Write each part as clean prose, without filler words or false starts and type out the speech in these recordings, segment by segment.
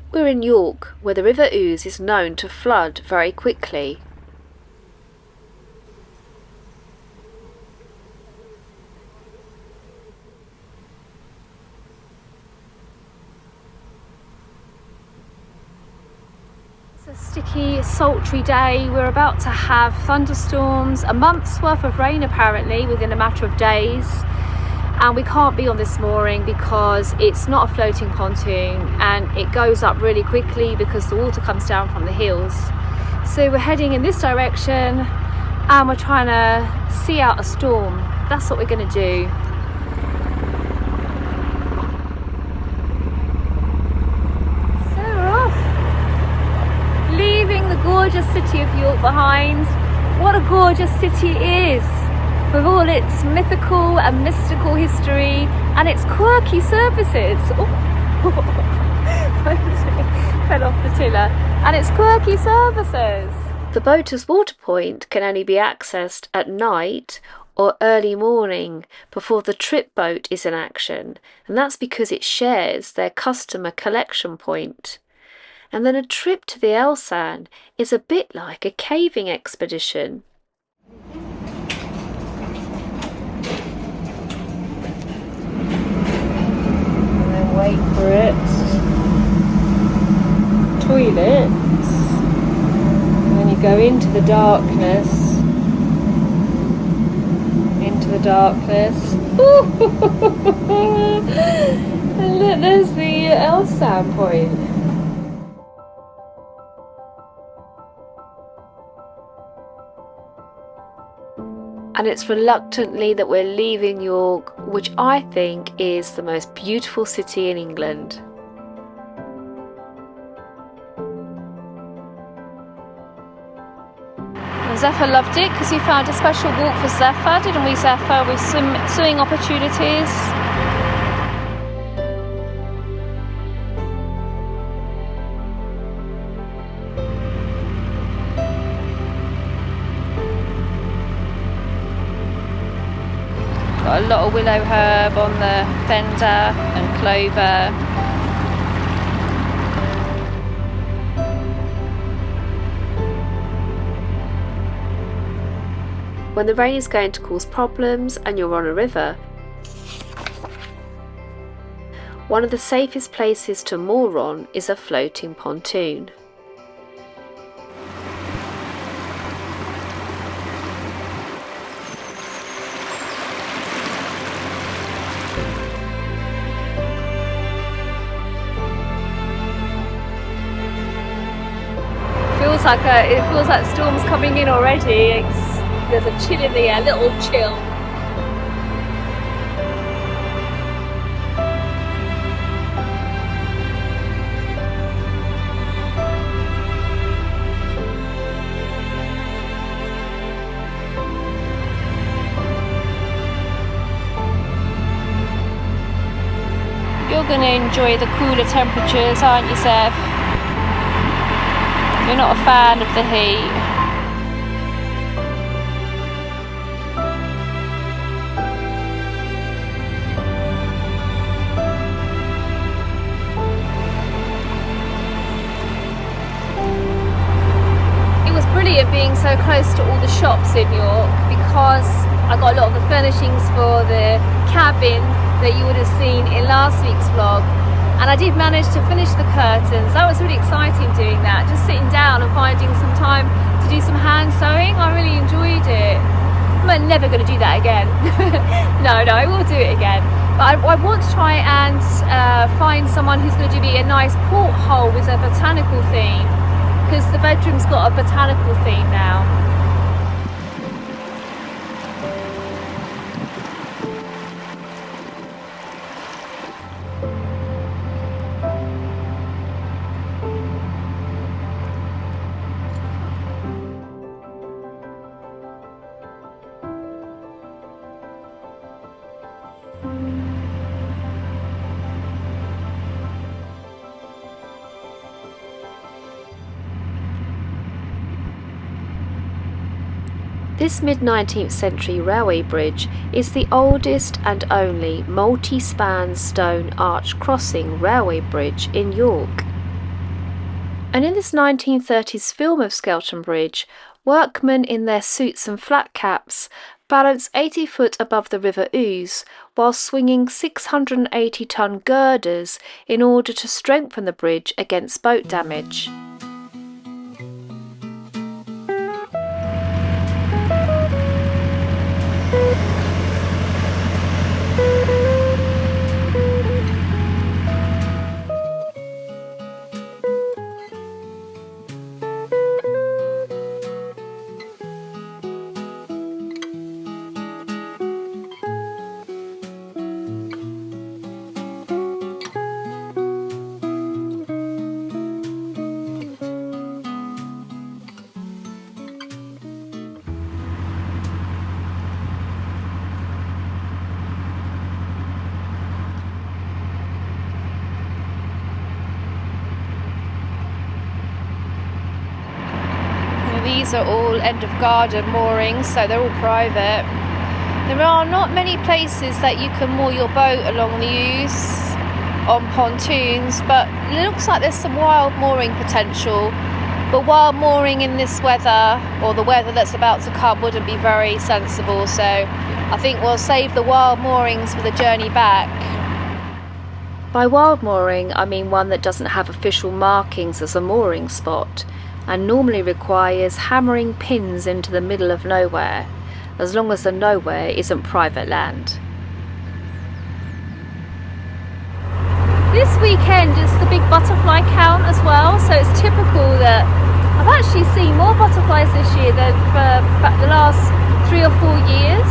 We're in York, where the River Ouse is known to flood very quickly. It's a sticky, sultry day. We're about to have thunderstorms, a month's worth of rain apparently within a matter of days. And we can't be on this mooring because it's not a floating pontoon and it goes up really quickly because the water comes down from the hills. So we're heading in this direction and we're trying to see out a storm. That's what we're going to do. So we're off, leaving the gorgeous city of York behind. What a gorgeous city it is, with all its mythical and mystical history and its quirky services. Oh. Fell off the tiller. And its quirky services. The boater's water point can only be accessed at night or early morning before the trip boat is in action, and that's because it shares their customer collection point. And then a trip to the Elsan is a bit like a caving expedition. Wait for it. Toilets. And then you go into the darkness. Into the darkness. And look, there's the Elsan point. And it's reluctantly that we're leaving York, which I think is the most beautiful city in England. And Zephyr loved it because we found a special walk for Zephyr, didn't we, Zephyr, with some swimming opportunities. Got a lot of willow herb on the fender and clover. When the rain is going to cause problems and you're on a river, one of the safest places to moor on is a floating pontoon. It feels like storm's coming in already. There's a chill in the air, a little chill. You're going to enjoy the cooler temperatures, aren't you, Seth? You're not a fan of the heat. It was brilliant being so close to all the shops in York because I got a lot of the furnishings for the cabin that you would have seen in last week's vlog. And I did manage to finish the curtains. That was really exciting doing that, just sitting down and finding some time to do some hand sewing. I really enjoyed it. I'm never going to do that again. No, I will do it again. But I want to try and find someone who's going to do me a nice porthole with a botanical theme, because the bedroom's got a botanical theme now. This mid-19th century railway bridge is the oldest and only multi-span stone arch crossing railway bridge in York. And in this 1930s film of Skelton Bridge, workmen in their suits and flat caps balance 80 foot above the River Ouse while swinging 680-ton girders in order to strengthen the bridge against boat damage. These are all end of garden moorings, so they're all private. There are not many places that you can moor your boat along the Ouse on pontoons, but it looks like there's some wild mooring potential. But wild mooring in this weather, or the weather that's about to come, wouldn't be very sensible, so I think we'll save the wild moorings for the journey back. By wild mooring, I mean one that doesn't have official markings as a mooring spot, and normally requires hammering pins into the middle of nowhere, as long as the nowhere isn't private land. This weekend is the big butterfly count as well, so it's typical that I've actually seen more butterflies this year than for the last 3 or 4 years.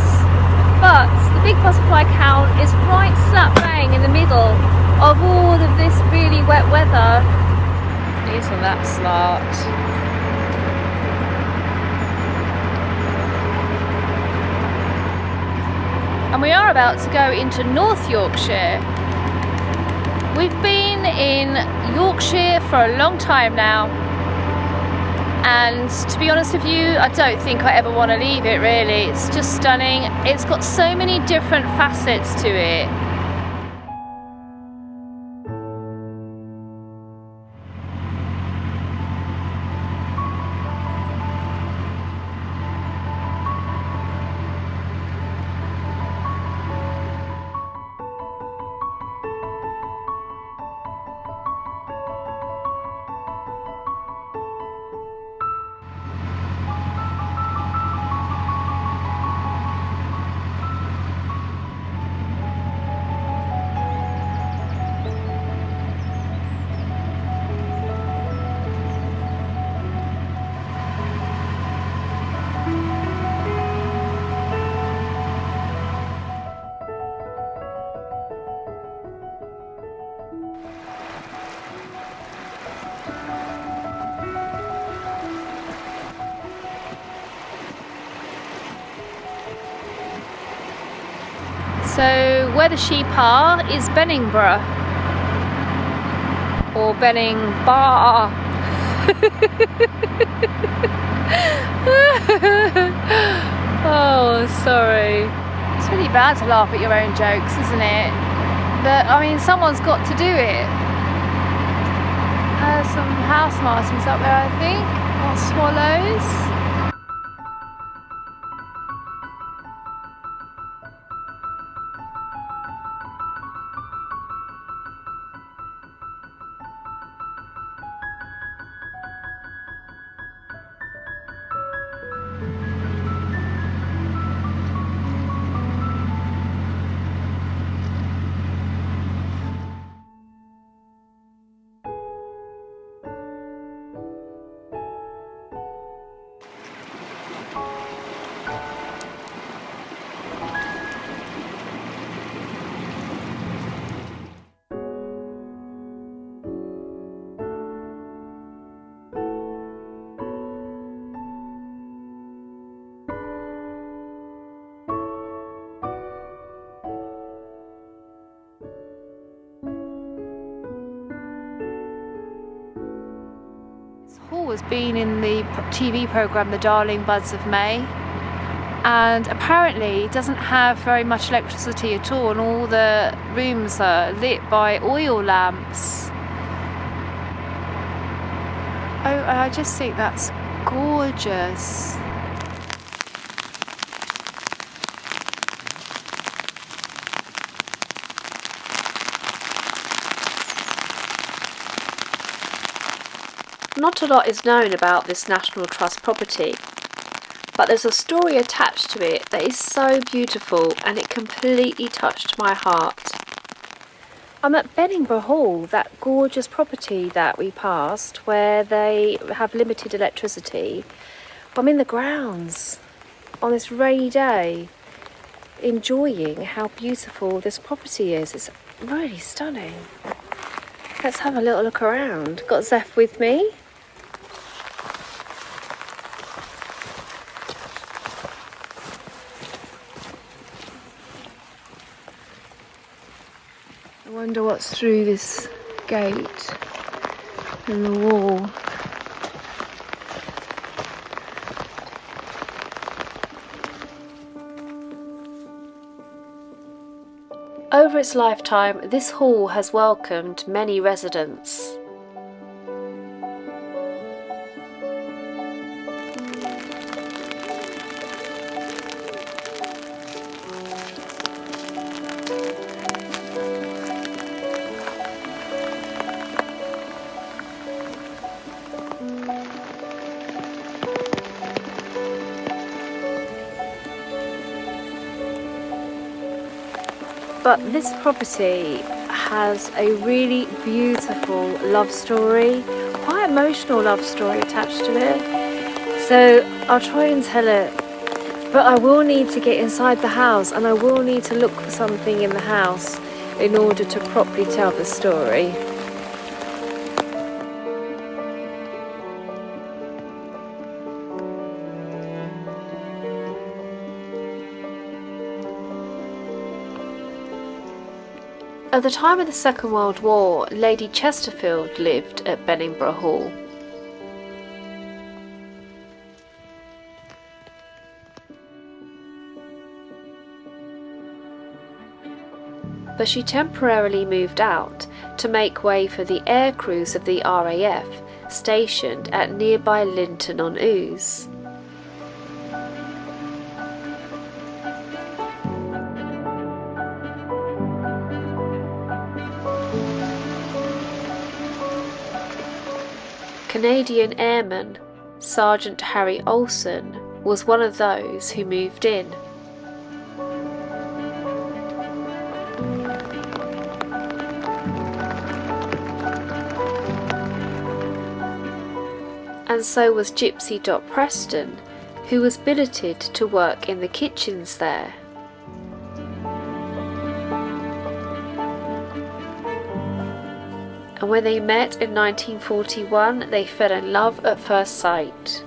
But the big butterfly count is right slap bang in the middle of all of this really wet weather. Isn't that smart? And we are about to go into North Yorkshire. We've been in Yorkshire for a long time now, and to be honest with you, I don't think I ever want to leave it really. It's just stunning. It's got so many different facets to it. So where the sheep are is Beningbrough, or Beningbrough. Oh, sorry. It's really bad to laugh at your own jokes, isn't it? But I mean, someone's got to do it. There's some house martins up there, I think, or swallows. Hall has been in the TV programme The Darling Buds of May, and apparently it doesn't have very much electricity at all, and all the rooms are lit by oil lamps. I just think that's gorgeous. Not a lot is known about this National Trust property, but there's a story attached to it that is so beautiful and it completely touched my heart. I'm at Beningbrough, that gorgeous property that we passed where they have limited electricity. I'm in the grounds on this rainy day, enjoying how beautiful this property is. It's really stunning. Let's have a little look around. Got Zeph with me. I wonder what's through this gate in the wall. Over its lifetime, this hall has welcomed many residents. But this property has a really beautiful love story, quite emotional love story attached to it. So I'll try and tell it, but I will need to get inside the house and I will need to look for something in the house in order to properly tell the story. At the time of the Second World War, Lady Chesterfield lived at Beningbrough Hall. But she temporarily moved out to make way for the air crews of the RAF stationed at nearby Linton-on-Ouse. Canadian airman Sergeant Harry Olsen was one of those who moved in. And so was Gypsy Dot Preston, who was billeted to work in the kitchens there. And when they met in 1941, they fell in love at first sight.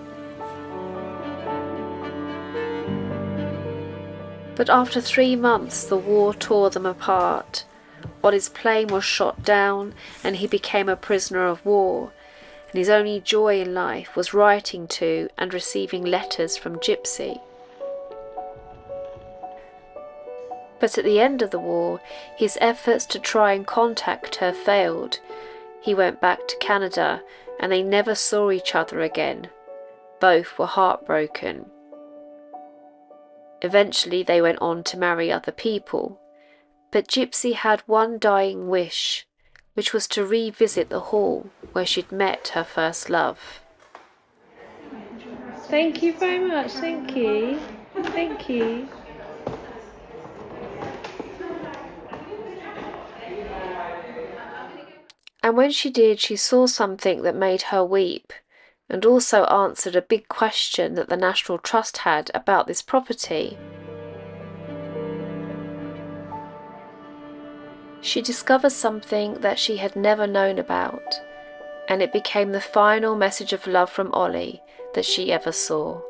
But after 3 months, the war tore them apart. Ollie's plane was shot down, and he became a prisoner of war, and his only joy in life was writing to and receiving letters from Gypsy. But at the end of the war, his efforts to try and contact her failed. He went back to Canada and they never saw each other again. Both were heartbroken. Eventually they went on to marry other people, but Gypsy had one dying wish, which was to revisit the hall where she'd met her first love. Thank you very much, thank you. Thank you. And when she did, she saw something that made her weep, and also answered a big question that the National Trust had about this property. She discovered something that she had never known about, and it became the final message of love from Ollie that she ever saw.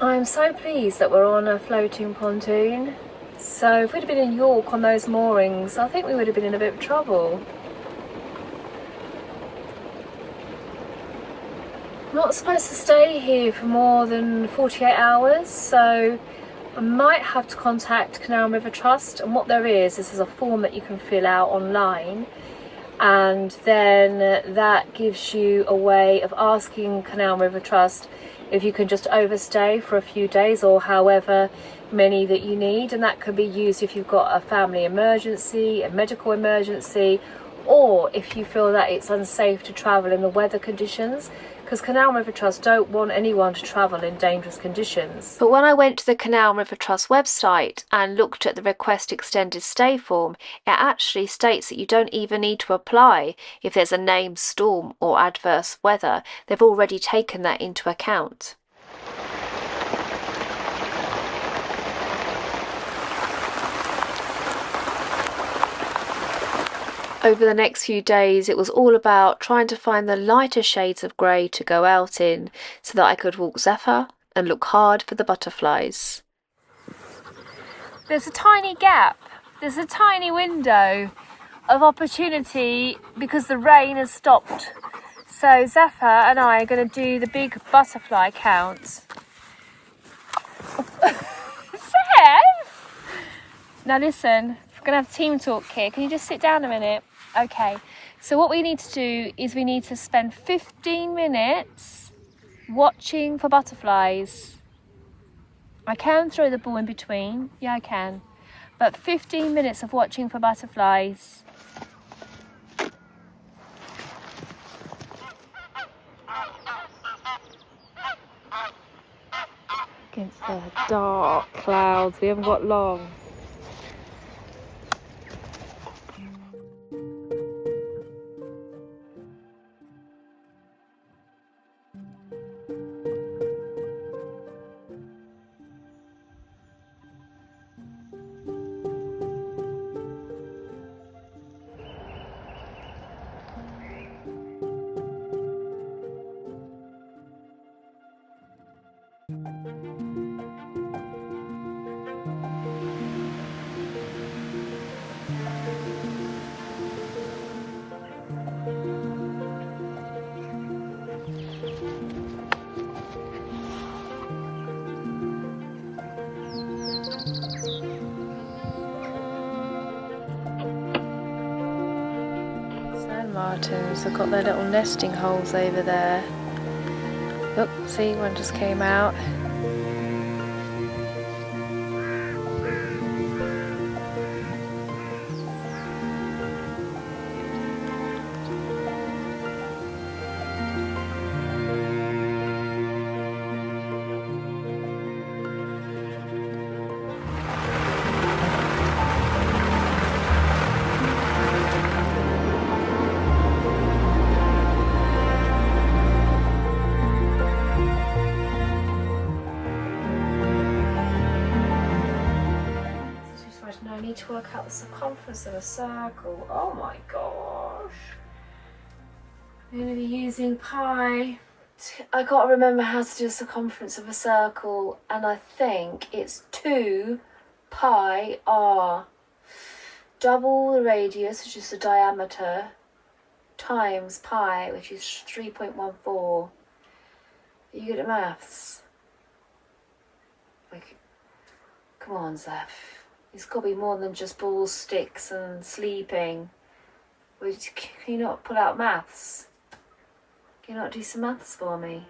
I'm so pleased that we're on a floating pontoon. So if we'd have been in York on those moorings, I think we would have been in a bit of trouble. I'm not supposed to stay here for more than 48 hours, so I might have to contact Canal and River Trust, and what there is a form that you can fill out online, and then that gives you a way of asking Canal and River Trust if you can just overstay for a few days or however many that you need, and that can be used if you've got a family emergency, a medical emergency, or if you feel that it's unsafe to travel in the weather conditions, because Canal and River Trust don't want anyone to travel in dangerous conditions. But when I went to the Canal and River Trust website and looked at the request extended stay form, it actually states that you don't even need to apply if there's a named storm or adverse weather. They've already taken that into account. Over the next few days, it was all about trying to find the lighter shades of grey to go out in so that I could walk Zephyr and look hard for the butterflies. There's a tiny gap, there's a tiny window of opportunity because the rain has stopped. So Zephyr and I are going to do the big butterfly count. Zeph! Now listen, we're going to have team talk here. Can you just sit down a minute? Okay, so what we need to do is we need to spend 15 minutes watching for butterflies. I can throw the ball in between, yeah I can, but 15 minutes of watching for butterflies. Against the dark clouds, we haven't got long. Martins have got their little nesting holes over there. Oh, see, one just came out. I need to work out the circumference of a circle. Oh my gosh. I'm going to be using pi. I got to remember how to do the circumference of a circle, and I think it's 2 pi r. Double the radius, which is the diameter, times pi, which is 3.14. Are you good at maths? Like, come on, Zeph. It's got to be more than just balls, sticks and sleeping. Can you not pull out maths? Can you not do some maths for me?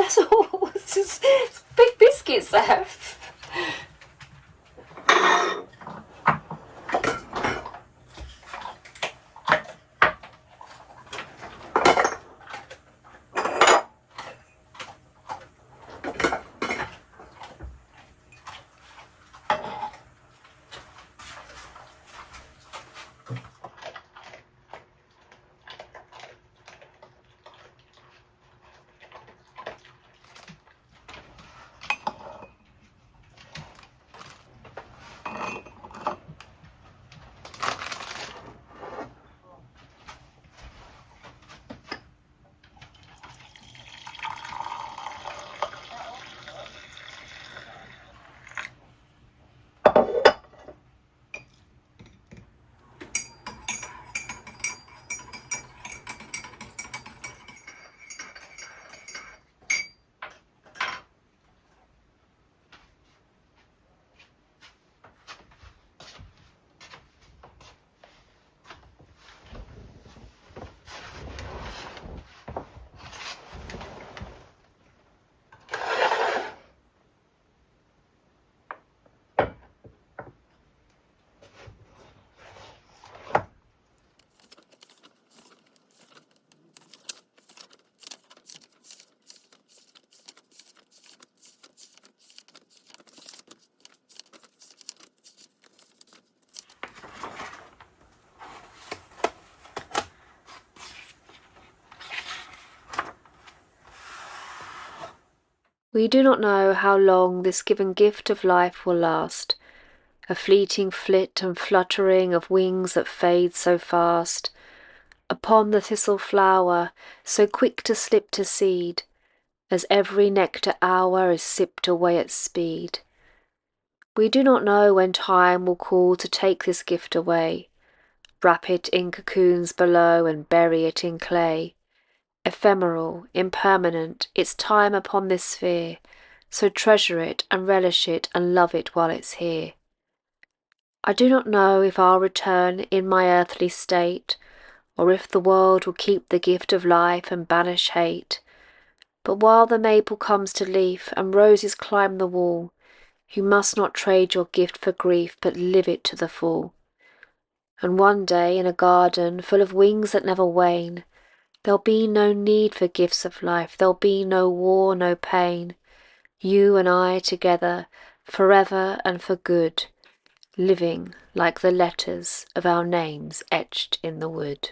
That's all. It's just big biscuits there. We do not know how long this given gift of life will last, a fleeting flit and fluttering of wings that fade so fast, upon the thistle flower, so quick to slip to seed, as every nectar hour is sipped away at speed. We do not know when time will call to take this gift away, wrap it in cocoons below and bury it in clay. Ephemeral, impermanent, its time upon this sphere, so treasure it and relish it and love it while it's here. I do not know if I'll return in my earthly state, or if the world will keep the gift of life and banish hate. But while the maple comes to leaf and roses climb the wall, you must not trade your gift for grief, but live it to the full. And one day in a garden full of wings that never wane, there'll be no need for gifts of life, there'll be no war, no pain. You and I together, forever and for good, living like the letters of our names etched in the wood.